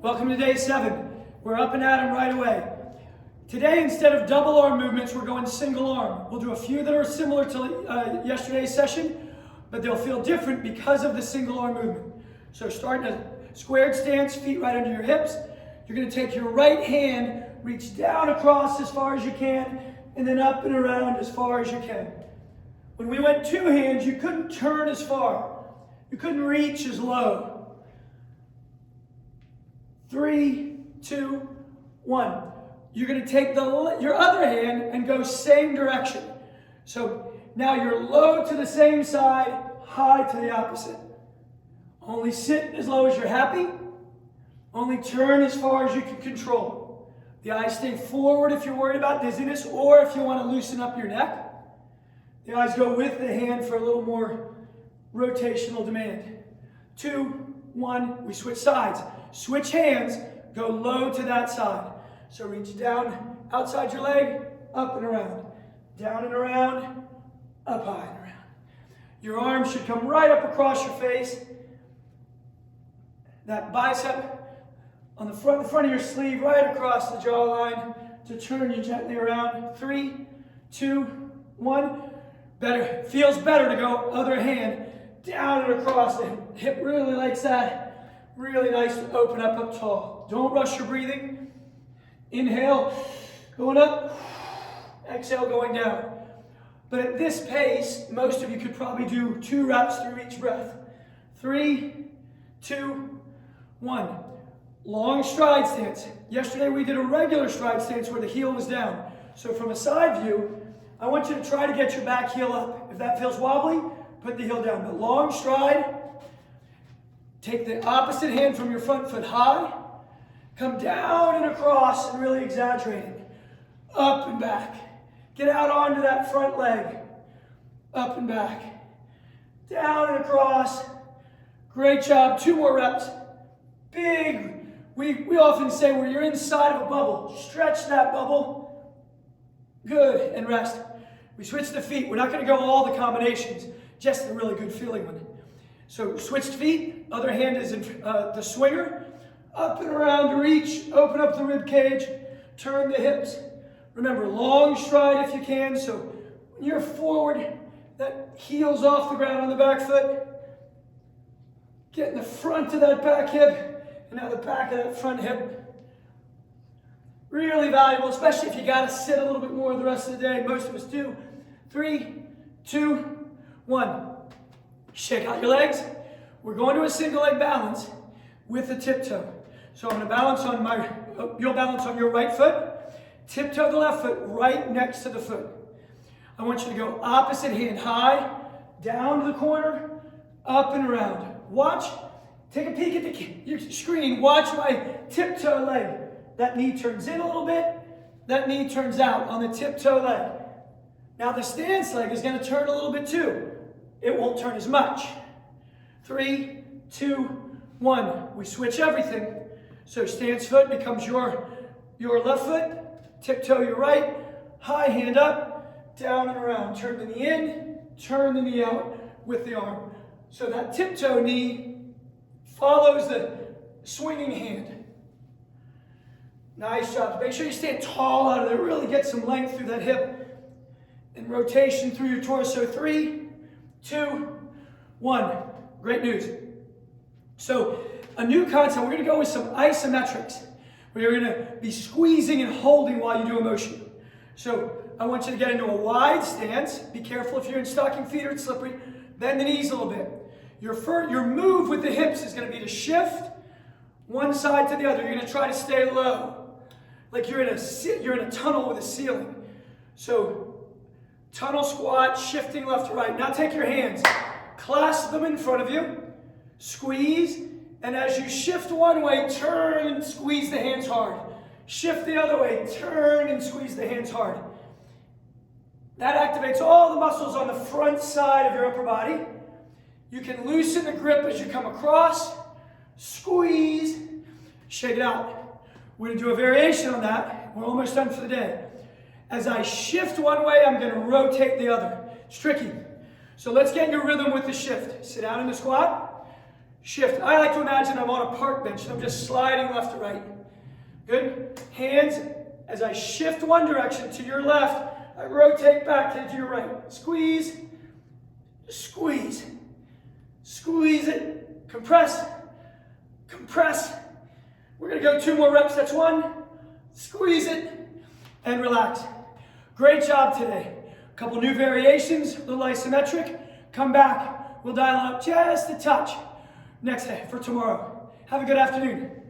Welcome to day 7. We're up and at 'em right away. Today, instead of double arm movements, we're going single arm. We'll do a few that are similar to yesterday's session, but they'll feel different because of the single arm movement. So start in a squared stance, feet right under your hips. You're going to take your right hand, reach down across as far as you can, and then up and around as far as you can. When we went two hands, you couldn't turn as far. You couldn't reach as low. 3, 2, 1. You're going to take your other hand and go same direction. So now you're low to the same side, high to the opposite. Only sit as low as you're happy. Only turn as far as you can control. The eyes stay forward if you're worried about dizziness or if you want to loosen up your neck. The eyes go with the hand for a little more rotational demand. 2, 1, we switch sides. Switch hands, go low to that side. So reach down outside your leg, up and around. Down and around, up high and around. Your arms should come right up across your face. That bicep on the front of your sleeve, right across the jawline to turn you gently around. 3, 2, 1. Better. Feels better to go other hand down and across. The hip really likes that. Really nice to open up tall. Don't rush your breathing. Inhale, going up. Exhale, going down. But at this pace, most of you could probably do 2 reps through each breath. 3, 2, 1. Long stride stance. Yesterday we did a regular stride stance where the heel was down. So from a side view, I want you to try to get your back heel up. If that feels wobbly, put the heel down. But long stride. Take the opposite hand from your front foot high. Come down and across and really exaggerating. Up and back. Get out onto that front leg. Up and back. Down and across. Great job. 2 more reps. Big. We often say where you're inside of a bubble. Stretch that bubble. Good. And rest. We switch the feet. We're not going to go all the combinations. Just a really good feeling one. So switched feet, other hand is in the swinger, up and around to reach, open up the rib cage, turn the hips. Remember, long stride if you can, so when you're forward, that heel's off the ground on the back foot. Get in the front of that back hip, and now the back of that front hip. Really valuable, especially if you got to sit a little bit more the rest of the day. Most of us do. 3, 2, 1. Shake out your legs. We're going to a single leg balance with the tiptoe. So I'm going to balance on you'll balance on your right foot, tiptoe the left foot right next to the foot. I want you to go opposite hand high, down to the corner, up and around. Watch, take a peek at your screen. Watch my tiptoe leg. That knee turns in a little bit, that knee turns out on the tiptoe leg. Now the stance leg is going to turn a little bit too. It won't turn as much. 3, 2, 1. We switch everything. So stance foot becomes your left foot. Tiptoe your right. High hand up. Down and around. Turn the knee in. Turn the knee out with the arm. So that tiptoe knee follows the swinging hand. Nice job. Make sure you stand tall out of there. Really get some length through that hip. And rotation through your torso. 3, 2, 1. Great news. So a new concept, we're going to go with some isometrics. We're going to be squeezing and holding while you do a motion. So I want you to get into a wide stance. Be careful if you're in stocking feet or it's slippery. Bend the knees a little bit. Your move with the hips is going to be to shift one side to the other. You're going to try to stay low. Like you're in a tunnel with a ceiling. So tunnel squat, shifting left to right. Now take your hands, clasp them in front of you, squeeze, and as you shift one way, turn and squeeze the hands hard. Shift the other way, turn and squeeze the hands hard. That activates all the muscles on the front side of your upper body. You can loosen the grip as you come across, squeeze, shake it out. We're going to do a variation on that. We're almost done for the day. As I shift one way, I'm going to rotate the other. It's tricky. So let's get your rhythm with the shift. Sit down in the squat. shift. I like to imagine I'm on a park bench and I'm just sliding left to right. Good. Hands, as I shift one direction to your left, I rotate back to your right. Squeeze, squeeze, squeeze it, compress, compress. We're going to go 2 more reps. That's 1. Squeeze it and relax. Great job today. A couple new variations, a little isometric. Come back. We'll dial it up just a touch next day for tomorrow. Have a good afternoon.